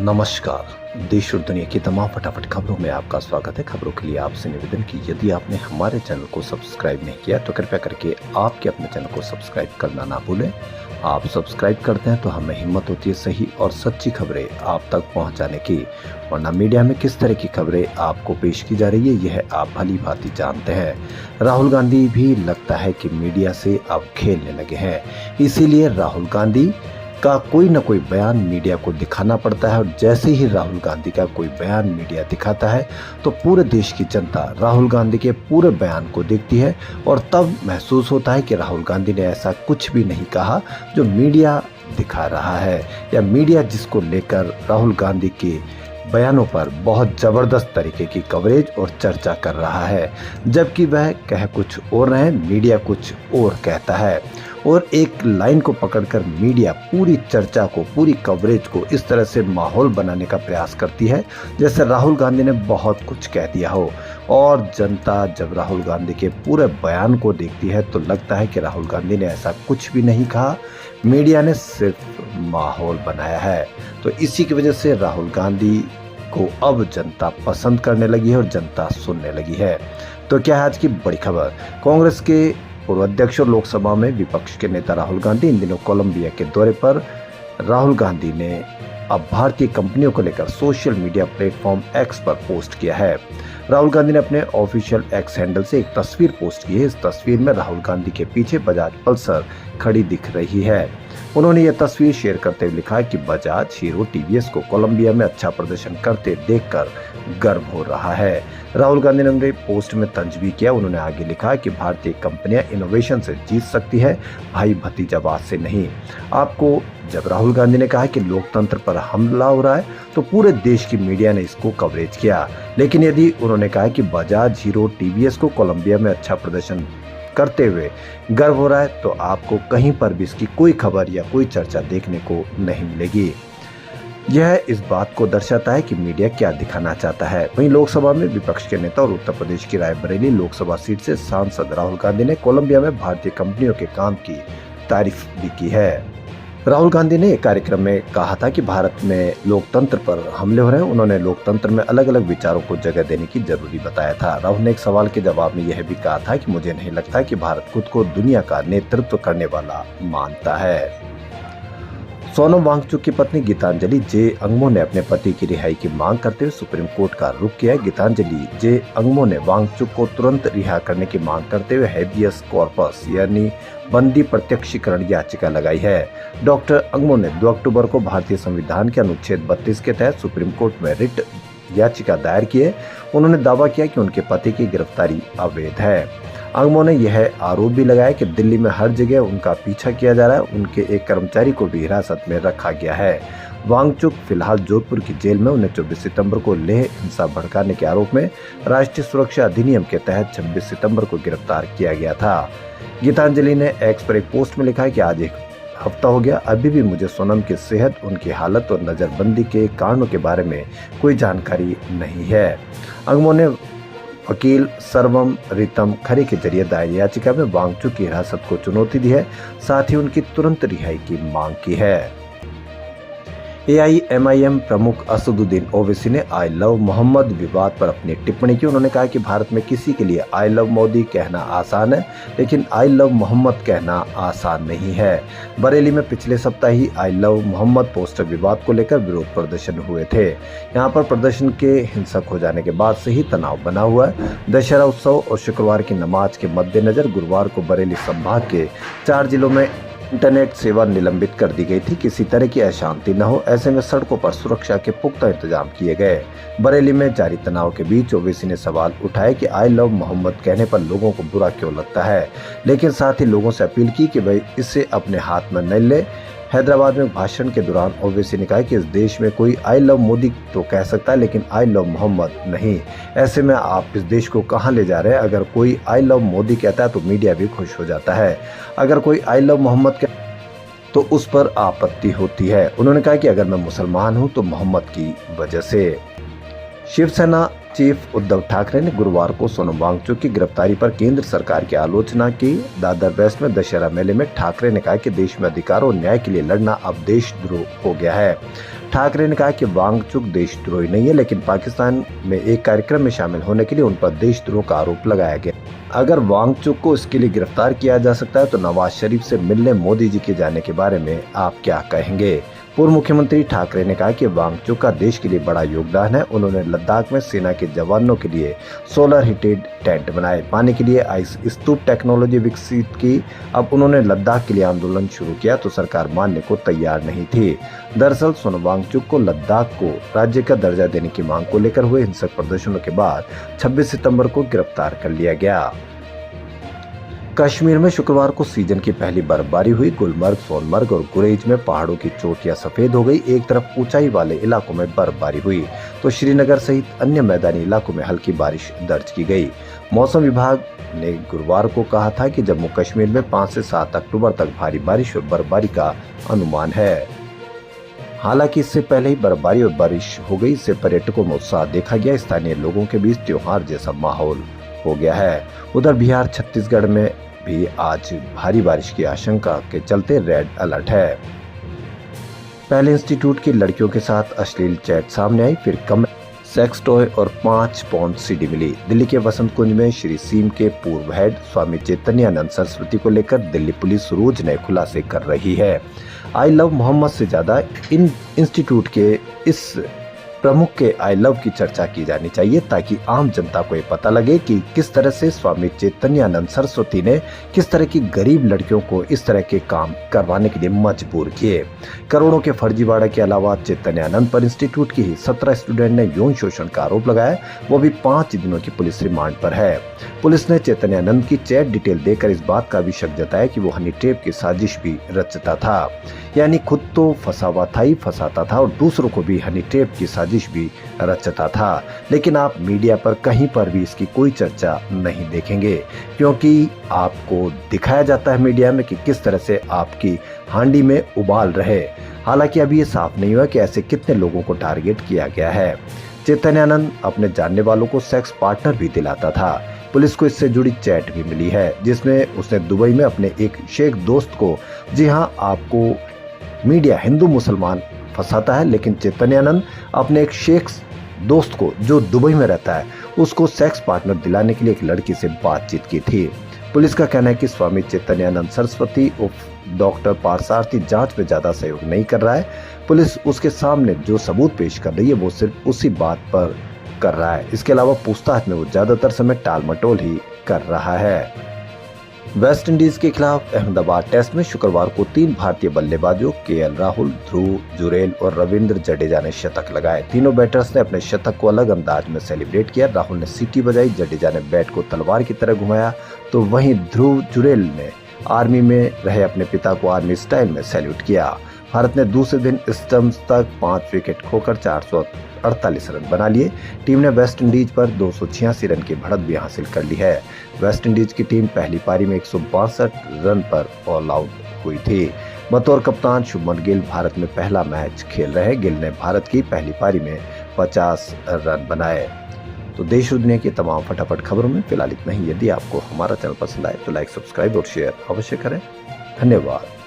नमस्कार। देश और दुनिया की तमाम फटाफट खबरों में आपका स्वागत है। खबरों के लिए आपसे निवेदन कि यदि आपने हमारे चैनल को सब्सक्राइब नहीं किया तो कृपया करके आपके अपने चैनल को सब्सक्राइब करना ना भूलें। आप सब्सक्राइब करते हैं तो हमें हिम्मत होती है सही और सच्ची खबरें आप तक पहुंचाने की। वरना मीडिया में किस तरह की खबरें आपको पेश की जा रही है यह आप भली भांति जानते हैं। राहुल गांधी भी लगता है कि मीडिया से अब खेलने लगे हैं, इसीलिए राहुल गांधी का कोई न कोई बयान मीडिया को दिखाना पड़ता है। और जैसे ही राहुल गांधी का कोई बयान मीडिया दिखाता है तो पूरे देश की जनता राहुल गांधी के पूरे बयान को देखती है और तब महसूस होता है कि राहुल गांधी ने ऐसा कुछ भी नहीं कहा जो मीडिया दिखा रहा है, या मीडिया जिसको लेकर राहुल गांधी के बयानों पर बहुत ज़बरदस्त तरीके की कवरेज और चर्चा कर रहा है, जबकि वह कह कुछ और रहे, मीडिया कुछ और कहता है। और एक लाइन को पकड़कर मीडिया पूरी चर्चा को, पूरी कवरेज को इस तरह से माहौल बनाने का प्रयास करती है जैसे राहुल गांधी ने बहुत कुछ कह दिया हो। और जनता जब राहुल गांधी के पूरे बयान को देखती है तो लगता है कि राहुल गांधी ने ऐसा कुछ भी नहीं कहा, मीडिया ने सिर्फ माहौल बनाया है। तो इसी की वजह से राहुल गांधी को अब जनता पसंद करने लगी है और जनता सुनने लगी है। तो क्या है आज की बड़ी खबर? कांग्रेस के पूर्व अध्यक्ष और लोकसभा में विपक्ष के नेता राहुल गांधी इन दिनों कोलंबिया के दौरे पर। राहुल गांधी ने अब भारतीय कंपनियों को लेकर सोशल मीडिया प्लेटफॉर्म एक्स पर पोस्ट किया है। राहुल गांधी ने अपने ऑफिशियल एक्स हैंडल से एक तस्वीर पोस्ट की है। इस तस्वीर में राहुल गांधी के पीछे बजाज पल्सर खड़ी दिख रही है। उन्होंने यह तस्वीर शेयर करते हुए लिखा है कि बजाज, हीरो, टीवीएस को कोलंबिया में अच्छा प्रदर्शन करते देखकर गर्व हो रहा है। राहुल गांधी ने पोस्ट में तंज भी किया। उन्होंने आगे लिखा कि भारतीय कंपनियां इनोवेशन से जीत सकती है, भाई भतीजावाद से नहीं। आपको जब राहुल गांधी ने कहा कि लोकतंत्र पर हमला हो रहा है तो पूरे देश की मीडिया ने इसको कवरेज किया, लेकिन यदि उन्होंने कहा कि बजाज, हीरो, टीवीएस को कोलंबिया में अच्छा प्रदर्शन करते हुए गर्व हो रहा है तो आपको कहीं पर भी इसकी कोई खबर या कोई चर्चा देखने को नहीं मिलेगी। यह इस बात को दर्शाता है कि मीडिया क्या दिखाना चाहता है। वहीं लोकसभा में विपक्ष के नेता और उत्तर प्रदेश की रायबरेली लोकसभा सीट से सांसद राहुल गांधी ने कोलंबिया में भारतीय कंपनियों के काम की तारीफ भी की है। राहुल गांधी ने एक कार्यक्रम में कहा था कि भारत में लोकतंत्र पर हमले हो रहे हैं। उन्होंने लोकतंत्र में अलग अलग विचारों को जगह देने की जरूरी बताया था। राहुल ने एक सवाल के जवाब में यह भी कहा था कि मुझे नहीं लगता कि भारत खुद को दुनिया का नेतृत्व करने वाला मानता है। सोनम वांगचुक की पत्नी गीतांजलि जे अंगमो ने अपने पति की रिहाई की मांग करते हुए सुप्रीम कोर्ट का रुख किया। गीतांजलि जे अंगमो ने वांगचुक को तुरंत रिहा करने की मांग करते हुए हैबियस कॉर्पस यानी बंदी प्रत्यक्षीकरण याचिका लगाई है। डॉक्टर अंगमो ने 2 अक्टूबर को भारतीय संविधान के अनुच्छेद 32 के तहत सुप्रीम कोर्ट में रिट याचिका दायर की है। उन्होंने दावा किया कि उनके पति की गिरफ्तारी अवैध है। अंगमो ने यह आरोप भी लगाया कि दिल्ली में हर जगह उनका पीछा किया जा रहा है। उनके एक कर्मचारी को भी हिरासत में रखा गया है। वांगचुक फिलहाल जोधपुर की जेल में। उन्हें 24 सितंबर को लेह हिंसा भड़काने के आरोप में राष्ट्रीय सुरक्षा अधिनियम के तहत 26 सितंबर को गिरफ्तार किया गया था। गीतांजलि ने एक्स पर एक पोस्ट में लिखा है कि आज एक हफ्ता हो गया, अभी भी मुझे सोनम की सेहत, उनकी हालत और नजरबंदी के कारणों के बारे में कोई जानकारी नहीं है। अंगमो ने वकील सर्वम रितम खरे के जरिए दायर याचिका में वांगचुक की हिरासत को चुनौती दी है, साथ ही उनकी तुरंत रिहाई की मांग की है। AIMIM प्रमुख असदुद्दीन ओवैसी ने आई लव मोहम्मद विवाद पर अपनी टिप्पणी की। उन्होंने कहा कि भारत में किसी के लिए आई लव मोदी कहना आसान है, लेकिन आई लव मोहम्मद कहना आसान नहीं है। बरेली में पिछले सप्ताह ही आई लव मोहम्मद पोस्टर विवाद को लेकर विरोध प्रदर्शन हुए थे। यहां पर प्रदर्शन के हिंसक हो जाने के बाद से ही तनाव बना हुआ है। दशहरा उत्सव और शुक्रवार की नमाज के मद्देनजर गुरुवार को बरेली संभाग के 4 जिलों में इंटरनेट सेवा निलंबित कर दी गई थी। किसी तरह की अशांति न हो, ऐसे में सड़कों पर सुरक्षा के पुख्ता इंतजाम किए गए। बरेली में जारी तनाव के बीच ओवैसी ने सवाल उठाया कि आई लव मोहम्मद कहने पर लोगों को बुरा क्यों लगता है, लेकिन साथ ही लोगों से अपील की कि वे इसे अपने हाथ में न ले। हैदराबाद में भाषण के दौरान ओवैसी ने कहा कि इस देश में कोई आई लव मोदी तो कह सकता है, लेकिन आई लव मोहम्मद नहीं। ऐसे में आप इस देश को कहां ले जा रहे हैं? अगर कोई आई लव मोदी कहता है तो मीडिया भी खुश हो जाता है, अगर कोई आई लव मोहम्मद तो उस पर आपत्ति होती है। उन्होंने कहा कि अगर मैं मुसलमान हूं तो मोहम्मद की वजह से। शिवसेना चीफ उद्धव ठाकरे ने गुरुवार को सोनम वांगचुक की गिरफ्तारी पर केंद्र सरकार की आलोचना की। दादर वेस्ट में दशहरा मेले में ठाकरे ने कहा कि देश में अधिकार और न्याय के लिए लड़ना अब देशद्रोह हो गया है। ठाकरे ने कहा कि वांगचुक देशद्रोही नहीं है, लेकिन पाकिस्तान में एक कार्यक्रम में शामिल होने के लिए उन पर देशद्रोह का आरोप लगाया गया। अगर वांगचुक को इसके लिए गिरफ्तार किया जा सकता है तो नवाज शरीफ से मिलने मोदी जी के जाने के बारे में आप क्या कहेंगे? पूर्व मुख्यमंत्री ठाकरे ने कहा कि वांगचुक का देश के लिए बड़ा योगदान है। उन्होंने लद्दाख में सेना के जवानों के लिए सोलर हीटेड टेंट बनाए, पानी के लिए आइस स्तूप टेक्नोलॉजी विकसित की। अब उन्होंने लद्दाख के लिए आंदोलन शुरू किया तो सरकार मानने को तैयार नहीं थी। दरअसल सोनम वांगचुक को लद्दाख को राज्य का दर्जा देने की मांग को लेकर हुए हिंसक प्रदर्शनों के बाद 26 सितंबर को गिरफ्तार कर लिया गया। कश्मीर में शुक्रवार को सीजन की पहली बर्फबारी हुई। गुलमर्ग, सोनमर्ग और गुरेज में पहाड़ों की चोटियां सफेद हो गई। एक तरफ ऊंचाई वाले इलाकों में बर्फबारी हुई तो श्रीनगर सहित अन्य मैदानी इलाकों में हल्की बारिश दर्ज की गई। मौसम विभाग ने गुरुवार को कहा था कि जम्मू कश्मीर में 5 से 7 अक्टूबर तक भारी बारिश और बर्फबारी का अनुमान है। हालांकि इससे पहले ही बर्फबारी और बारिश हो गई। इससे पर्यटकों में उत्साह देखा गया। स्थानीय लोगों के बीच त्योहार जैसा माहौल हो गया है। उधर बिहार, छत्तीसगढ़ में भी आज भारी बारिश की आशंका के चलते रेड अलर्ट है। पहले इंस्टीट्यूट की लड़कियों के साथ अश्लील चैट सामने आई, फिर कम सेक्स टॉय और 5 पौंड सीडी मिली। दिल्ली के वसंत कुंज में श्री सीम के पूर्व हेड स्वामी चैतन्यानंद सरस्वती को लेकर दिल्ली पुलिस रोज नए खुलासे कर रही है। आई लव मोहम्मद से ज्यादा इन इंस्टीट्यूट के इस प्रमुख के आई लव की चर्चा की जानी चाहिए, ताकि आम जनता को ये पता लगे कि किस तरह से स्वामी चैतन्यानंद सरस्वती ने किस तरह की गरीब लड़कियों को इस तरह के काम करवाने के लिए मजबूर किए। करोड़ों के फर्जीवाड़े के अलावा चैतन्यानंद पर इंस्टीट्यूट की ही 17 स्टूडेंट ने यौन शोषण का आरोप लगाया, वो भी 5 दिनों की पुलिस रिमांड पर है। पुलिस ने चैतन्यानंद की चैट डिटेल देकर इस बात का भी शक जताया कि वो हनी ट्रैप की साजिश भी रचता था, यानी खुद तो फंसा हुआ था ही फंसाता था और दूसरों को भी हनी ट्रैप की साजिश भी रचता था। लेकिन आप मीडिया पर कहीं पर भी इसकी कोई चर्चा नहीं देखेंगे, क्योंकि आपको दिखाया जाता है मीडिया में कि किस तरह से आपकी हांडी में उबाल रहे। हालांकि अभी ये साफ नहीं हुआ कि ऐसे कितने लोगों को टारगेट किया गया है। चैतन्यानंद अपने जानने वालों को सेक्स पार्टनर भी दिलाता था। पुलिस को इससे जुड़ी चैट भी मिली है, जिसमें उसने दुबई में अपने एक शेख दोस्त को, जी हाँ, आपको मीडिया हिंदू मुसलमान फंसाता है, लेकिन चैतन्यानंद अपने एक शेख दोस्त को जो दुबई में रहता है उसको सेक्स पार्टनर दिलाने के लिए एक लड़की से बातचीत की थी। पुलिस का कहना है कि स्वामी चैतन्यानंद सरस्वती उर्फ डॉक्टर पारसारथी जांच में ज्यादा सहयोग नहीं कर रहा है। पुलिस उसके सामने जो सबूत पेश कर रही है वो सिर्फ उसी बात पर कर रहा है। इसके अलावा पूछताछ में वो ज्यादातर समय टाल मटोल ही कर रहा है। वेस्ट इंडीज के खिलाफ अहमदाबाद टेस्ट में शुक्रवार को 3 भारतीय बल्लेबाजों केएल राहुल, ध्रुव जुरेल और रविंद्र जडेजा ने शतक लगाए। तीनों बैटर्स ने अपने शतक को अलग अंदाज में सेलिब्रेट किया। राहुल ने सीटी बजाई, जडेजा ने बैट को तलवार की तरह घुमाया, तो वहीं ध्रुव जुरेल ने आर्मी में रहे अपने पिता को आर्मी स्टाइल में सैल्यूट किया। भारत ने दूसरे दिन स्टंप्स तक 5 विकेट खोकर 448 रन बना लिए। टीम ने वेस्ट इंडीज पर 286 रन की बढ़त भी हासिल कर ली है। वेस्ट इंडीज की टीम पहली पारी में 162 रन पर ऑल आउट हुई थी। बतौर कप्तान शुभमन गिल भारत में पहला मैच खेल रहे। गिल ने भारत की पहली पारी में 50 रन बनाए। तो देश और दुनिया की तमाम फटाफट खबरों में फिलहाल इतना ही। यदि आपको हमारा चैनल पसंद आए तो लाइक, सब्सक्राइब और शेयर अवश्य करें। धन्यवाद।